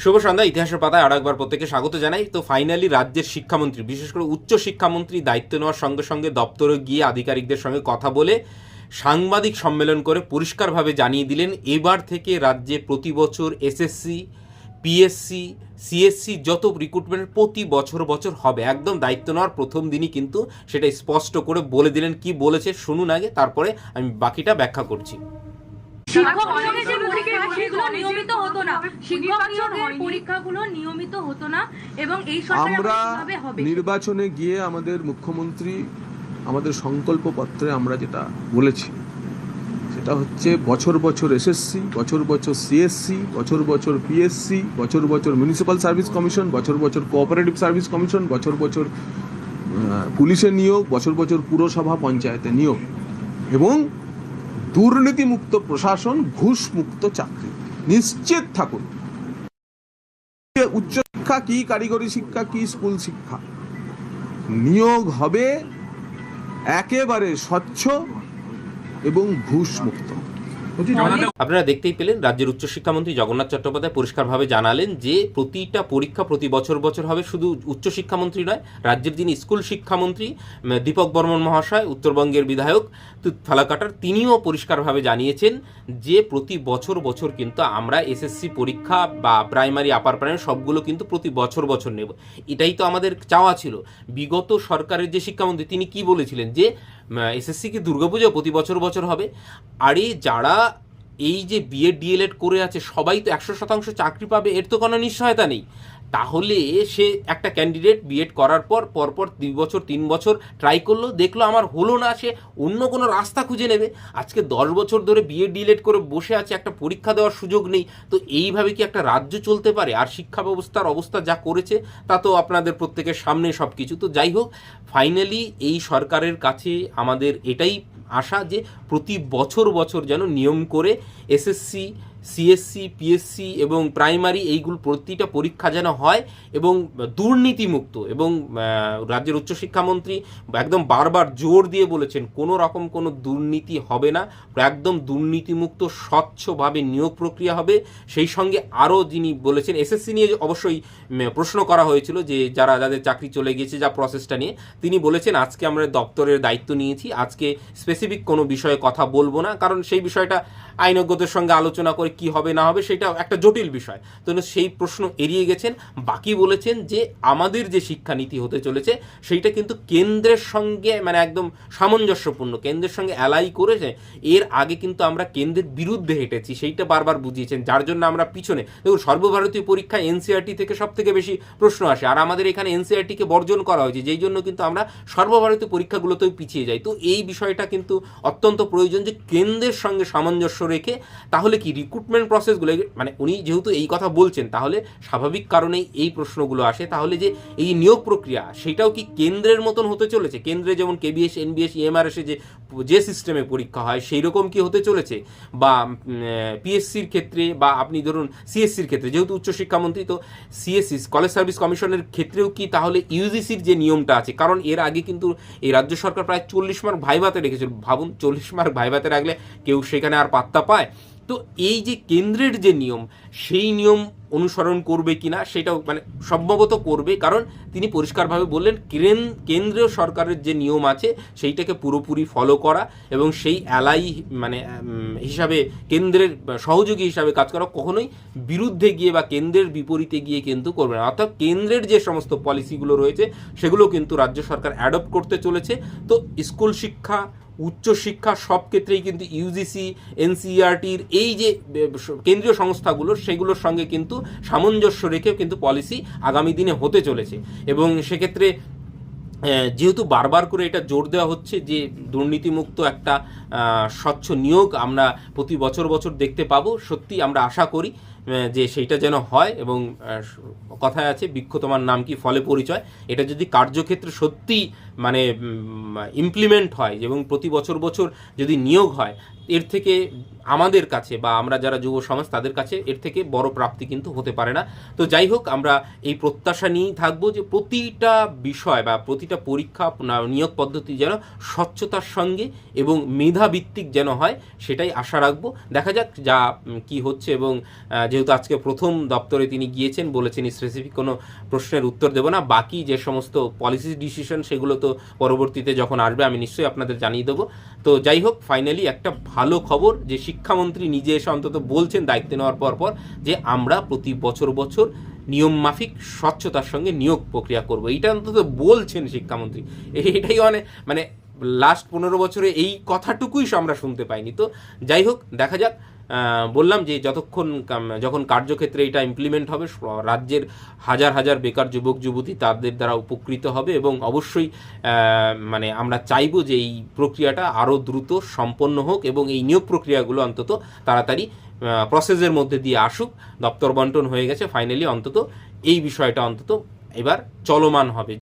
শুভ সন্ধ্যা। ইতিহাসের পাতায় আরো একবার প্রত্যেকে স্বাগত জানাই। তো ফাইনালি রাজ্যের শিক্ষামন্ত্রী, বিশেষ করে উচ্চ শিক্ষামন্ত্রী দায়িত্ব নেওয়ার সঙ্গে সঙ্গে দপ্তরে গিয়ে আধিকারিকদের সঙ্গে কথা বলে সাংবাদিক সম্মেলন করে পরিষ্কারভাবে জানিয়ে দিলেন এবার থেকে রাজ্যে প্রতি বছর এসএসসি, পিএসসি, সিএসসি যত রিক্রুটমেন্ট প্রতি বছর বছর হবে। একদম দায়িত্ব নেওয়ার প্রথম দিনই কিন্তু সেটা স্পষ্ট করে বলে দিলেন। কি বলেছে শুনুন আগে, তারপরে আমি বাকিটা ব্যাখ্যা করছি। শিক্ষক নিয়োগের যে পরীক্ষা সেগুলো নিয়মিত হতো না, শিক্ষক নিয়োগের পরীক্ষাগুলো নিয়মিত হতো না এবং এই সরকার আমরা কিভাবে হবে নির্বাচনে গিয়ে আমাদের মুখ্যমন্ত্রী আমাদের সংকল্প পত্রে আমরা যেটা বলেছি সেটা হচ্ছে বছর বছর এসএসসি, বছর বছর সিএসসি, বছর বছর পিএসসি, বছর বছর মিউনিসিপ্যাল সার্ভিস কমিশন, বছর বছর কোঅপারেটিভ সার্ভিস কমিশন, বছর বছর পুলিশের নিয়োগ, বছর বছর পুরসভা পঞ্চায়েতের নিয়োগ এবং দুর্নীতিমুক্ত প্রশাসন, ঘুষমুক্ত চাকরি। নিশ্চিত থাকুন, উচ্চশিক্ষা কি, কারিগরি শিক্ষা কি, স্কুল শিক্ষা, নিয়োগ হবে একেবারে স্বচ্ছ এবং ঘুষমুক্ত। আপনারা দেখতেই পেলেন রাজ্যের উচ্চশিক্ষামন্ত্রী জগন্নাথ চট্টোপাধ্যায় পরিষ্কারভাবে জানালেন যে প্রতিটা পরীক্ষা প্রতি বছর বছর হবে। শুধু উচ্চশিক্ষামন্ত্রী নয়, রাজ্যের যিনি স্কুল শিক্ষামন্ত্রী দীপক বর্মন মহাশয়, উত্তরবঙ্গের বিধায়ক ফালাকাটার, তিনিও পরিষ্কারভাবে জানিয়েছেন যে প্রতি বছর বছর কিন্তু আমরা এসএসসি পরীক্ষা বা প্রাইমারি, আপার প্রাইমারি সবগুলো কিন্তু প্রতি বছর বছর নেব। এটাই তো আমাদের চাওয়া ছিল। বিগত সরকারের যে শিক্ষামন্ত্রী তিনি কি বলেছিলেন যে এসএসসি কি দুর্গাপুজো প্রতি বছর বছর হবে। আরে যারা এই যে বিএড ডিএলএড করে আছে সবাই তো 100% চাকরি পাবে, এর তো কোনো নিশ্চয়তা নেই। তাহলে সে একটা ক্যান্ডিডেট বিএড করার পর পরপর 2 বছর 3 বছর ট্রাই করলো, দেখলো আমার হলো না, সে অন্য কোনো রাস্তা খুঁজে নেবে। আজকে 10 বছর ধরে বিএড ডিএলএড করে বসে আছে, একটা পরীক্ষা দেওয়ার সুযোগ নেই। তো এইভাবে কি একটা রাজ্য চলতে পারে? আর শিক্ষা ব্যবস্থার অবস্থা যা করেছে তা তো আপনাদের প্রত্যেকের সামনে সব কিছু। তো যাই হোক, ফাইনালি এই সরকারের কাছে আমাদের এটাই আশা যে প্রতি বছর বছর যেন নিয়ম করে এসএসসি, সিএসসি, পিএসসি এবং প্রাইমারি এইগুলো প্রতিটা পরীক্ষা যেন হয় এবং দুর্নীতিমুক্ত। এবং রাজ্যের উচ্চশিক্ষামন্ত্রী একদম বারবার জোর দিয়ে বলেছেন কোনো রকম কোনো দুর্নীতি হবে না, একদম দুর্নীতিমুক্ত স্বচ্ছভাবে নিয়োগ প্রক্রিয়া হবে। সেই সঙ্গে আরও যিনি বলেছেন, এসএসসি নিয়ে অবশ্যই প্রশ্ন করা হয়েছিল যে যাদের চাকরি চলে গিয়েছে যা প্রসেসটা নিয়ে, তিনি বলেছেন আজকে আমরা দপ্তরের দায়িত্ব নিয়েছি, আজকে স্পেসিফিক কোনো বিষয়ে কথা বলবো না, কারণ সেই বিষয়টা আইনজ্ঞদের সঙ্গে আলোচনা করে কি হবে না হবে সেটা একটা জটিল বিষয়। তো সেই প্রশ্ন এড়িয়ে গেছেন। বাকি বলেছেন যে আমাদের যে শিক্ষানীতি হতে চলেছে সেইটা কিন্তু কেন্দ্রের সঙ্গে মানে একদম সামঞ্জস্যপূর্ণ, কেন্দ্রের সঙ্গে অ্যালাই করেছে। এর আগে কিন্তু আমরা কেন্দ্রের বিরুদ্ধে হেঁটেছি, সেইটা বারবার বুঝিয়েছেন, যার জন্য আমরা পিছনে। দেখুন, সর্বভারতীয় পরীক্ষায় এনসিইআরটি থেকে সব থেকে বেশি প্রশ্ন আসে, আর আমাদের এখানে এনসিইআরটিকে বর্জন করা হয়েছে, যেই জন্য কিন্তু আমরা সর্বভারতীয় পরীক্ষাগুলোতেও পিছিয়ে যাই। তো এই বিষয়টা কিন্তু অত্যন্ত প্রয়োজন যে কেন্দ্রের সঙ্গে সামঞ্জস্য রেখে, তাহলে কি রিক্রুটমেন্ট প্রসেসগুলো, মানে উনি যেহেতু এই কথা বলছেন তাহলে স্বাভাবিক কারণেই এই প্রশ্নগুলো আসে, তাহলে যে এই নিয়োগ প্রক্রিয়া সেটাও কি কেন্দ্রের মতন হতে চলেছে? কেন্দ্রে যেমন কেবিএস, এনবিএস, ইএমআরএসে যে সিস্টেমে পরীক্ষা হয় সেই রকম কি হতে চলেছে? বা পিএসসির ক্ষেত্রে বা আপনি ধরুন সিএসসির ক্ষেত্রে, যেহেতু উচ্চশিক্ষামন্ত্রী, তো সিএসসি কলেজ সার্ভিস কমিশনের ক্ষেত্রেও কি তাহলে ইউজিসির যে নিয়মটা আছে? কারণ এর আগে কিন্তু এই রাজ্য সরকার প্রায় 40 মার্ক ভাইভাতে রেখেছিল। ভাবুন, 40 মার্ক ভাইভাতে রাখলে কেউ সেখানে আর পাত্তা পায়? তো এই যে কেন্দ্রের যে নিয়ম, সেই নিয়ম অনুসরণ করবে কিনা সেটাও মানে সম্ভবত করবে, কারণ তিনি পরিষ্কারভাবে বললেন কেন্দ্রীয় সরকারের যে নিয়ম আছে সেইটাকে পুরোপুরি ফলো করা এবং সেই অ্যালাই মানে হিসাবে কেন্দ্রের সহযোগী হিসাবে কাজ করা, কখনোই বিরুদ্ধে গিয়ে বা কেন্দ্রের বিপরীতে গিয়ে কিন্তু করবে না। অর্থাৎ কেন্দ্রের যে সমস্ত পলিসিগুলো রয়েছে সেগুলো কিন্তু রাজ্য সরকার অ্যাডপ্ট করতে চলেছে। তো স্কুল শিক্ষা, উচ্চশিক্ষা সব ক্ষেত্রেই কিন্তু ইউজিসি, এনসিইআরটির এই যে কেন্দ্রীয় সংস্থাগুলোর সেগুলোর সঙ্গে কিন্তু সামঞ্জস্য রেখে কিন্তু পলিসি আগামী দিনে হতে চলেছে। এবং সেক্ষেত্রে যেহেতু বারবার করে এটা জোর দেওয়া হচ্ছে যে দুর্নীতিমুক্ত একটা স্বচ্ছ নিয়োগ আমরা প্রতি বছর বছর দেখতে পাবো, সত্যি আমরা আশা করি যে সেইটা যেন হয়। এবং কথায় আছে বৃক্ষ তোমার নাম কি ফলে পরিচয়, এটা যদি কার্যক্ষেত্রে সত্যি মানে ইমপ্লিমেন্ট হয় এবং প্রতি বছর বছর যদি নিয়োগ হয়, এর থেকে আমাদের কাছে বা আমরা যারা যুব সমাজ তাদের কাছে এর থেকে বড় প্রাপ্তি কিন্তু হতে পারে না। তো যাই হোক, আমরা এই প্রত্যাশা নিয়েই থাকবো যে প্রতিটা বিষয় বা প্রতিটা পরীক্ষা নিয়োগ পদ্ধতি যেন স্বচ্ছতার সঙ্গে এবং মেধাভিত্তিক যেন হয়, সেটাই আশা রাখবো। দেখা যাক যা কি হচ্ছে এবং যেহেতু আজকে প্রথম দপ্তরে তিনি গিয়েছেন, বলেছেন স্পেসিফিক কোনো প্রশ্নের উত্তর দেব না, বাকি যে সমস্ত পলিসি ডিসিশন সেগুলো তো পরবর্তীতে যখন আসবে আমি নিশ্চয়ই আপনাদের জানিয়ে দেবো। তো যাই হোক, ফাইনালি একটা ভালো খবর যে শিক্ষামন্ত্রী নিজে এসে অন্তত বলছেন দায়িত্ব নেওয়ার পর যে আমরা প্রতি বছর নিয়ম মাফিক স্বচ্ছতার সঙ্গে নিয়োগ প্রক্রিয়া করব, এইটা অন্তত বলছেন শিক্ষামন্ত্রী। এটাই মানে লাস্ট 15 বছরে এই কথাটুকুই আমরা শুনতে পাইনি। তো যাই হোক, দেখা যাক। বললাম যে যখন কার্যক্ষেত্রে এটা ইমপ্লিমেন্ট হবে, রাজ্যের হাজার বেকার যুবক যুবতী তাদের দ্বারা উপকৃত হবে, এবং অবশ্যই মানে আমরা চাইবো যে এই প্রক্রিয়াটা আরও দ্রুত সম্পন্ন হোক এবং এই নিয়োগ প্রক্রিয়াগুলো অন্তত তাড়াতাড়ি প্রসেসের মধ্যে দিয়ে আসুক। দপ্তর বন্টন হয়ে গেছে, ফাইনালি অন্তত এই বিষয়টা অন্তত এবার চলমান হবে।